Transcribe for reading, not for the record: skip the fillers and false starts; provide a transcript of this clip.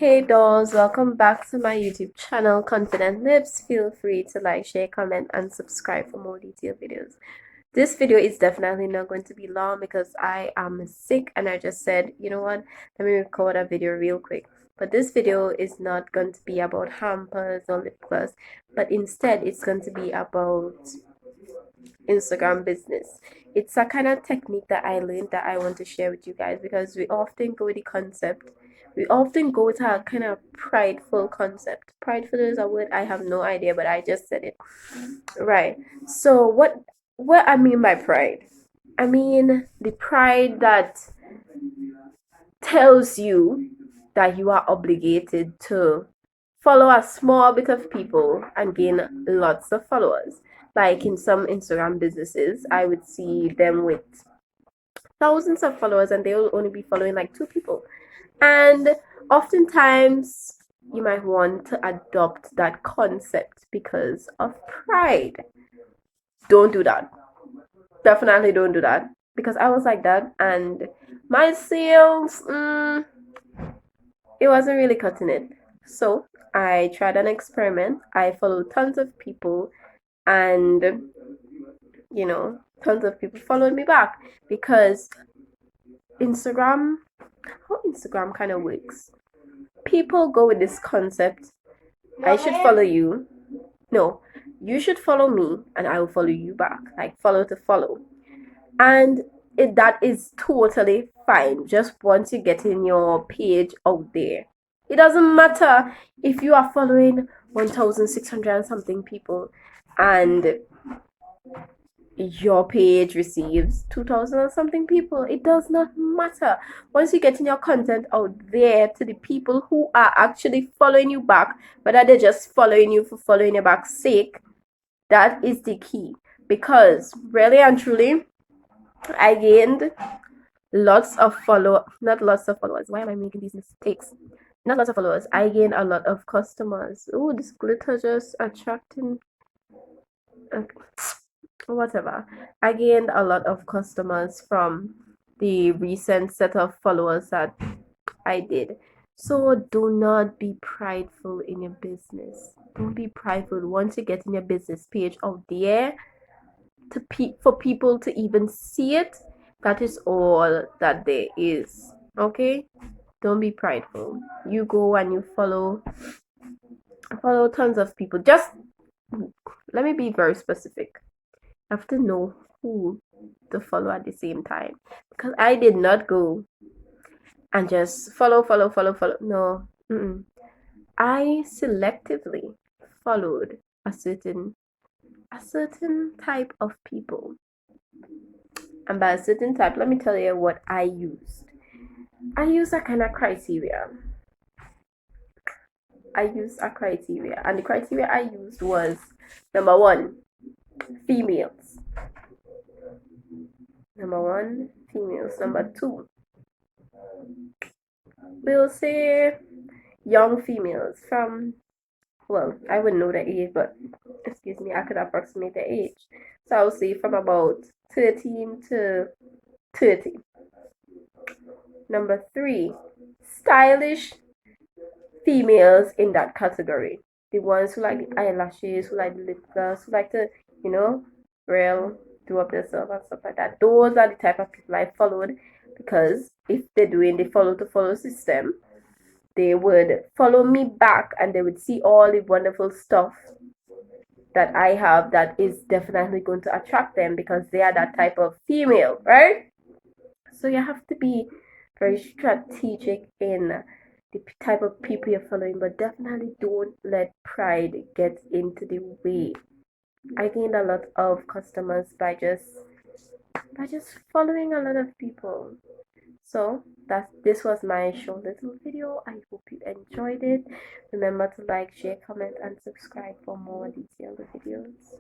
Hey dolls, welcome back to my YouTube channel, Confident Lips. Feel free to like, share, comment, and subscribe for more detailed videos. This video is definitely not going to be long because I am sick and I just said, you know what, let me record a video real quick. But this video is not going to be about hampers or lip gloss, but instead it's going to be about Instagram business. It's a kind of technique that I learned that I want to share with you guys because we often go with the concept. We often go with a kind of prideful concept. Prideful is a word I have no idea, but I just said it. Right. So what I mean by pride? I mean the pride that tells you that you are obligated to follow a small bit of people and gain lots of followers. Like in some Instagram businesses, I would see them with thousands of followers and they will only be following like 2 people. And oftentimes, you might want to adopt that concept because of pride. Don't do that. Definitely don't do that. Because I was like that and my sales, it wasn't really cutting it. So I tried an experiment. I followed tons of people and tons of people followed me back because Instagram, how Instagram kind of works. People go with this concept. I should follow you. No, you should follow me and I will follow you back. Like follow to follow. And that is totally fine. Just once you get in your page out there. It doesn't matter if you are following 1,600 and something people and your page receives 2,000 and something people. It does not matter. Once you get in your content out there to the people who are actually following you back, whether they're just following you for following your back's sake, that is the key. Because really and truly, I gained lots of not lots of followers. Why am I making these mistakes? Not lots of followers. I gained a lot of customers. Oh, this glitter just attracting. Whatever. I gained a lot of customers from the recent set of followers that I did. So do not be prideful in your business. Don't be prideful once you get in your business page out there for people to even see it. That is all that there is. Okay? Don't be prideful. You go and you follow tons of people. Just let me be very specific. You have to know who to follow at the same time. Because I did not go and just follow. No. I selectively followed a certain type of people. And by a certain type, let me tell you what I used. I used a kind of criteria. And the criteria I used was number 1, females. Number 2, we'll say young females from, well, I wouldn't know the age, but excuse me, I could approximate the age. So I'll say from about 13 to 30. Number 3, stylish females in that category. The ones who like the eyelashes, who like the lip gloss, who like to, real do up themselves and stuff like that. Those are the type of people I followed because if they're doing the follow to follow system, they would follow me back and they would see all the wonderful stuff that I have that is definitely going to attract them because they are that type of female, right? So you have to be very strategic in the type of people you're following, but definitely don't let pride get into the way. I gained a lot of customers by just following a lot of people. So this was my short little video. I hope you enjoyed it. Remember to like, share, comment, and subscribe for more detailed videos.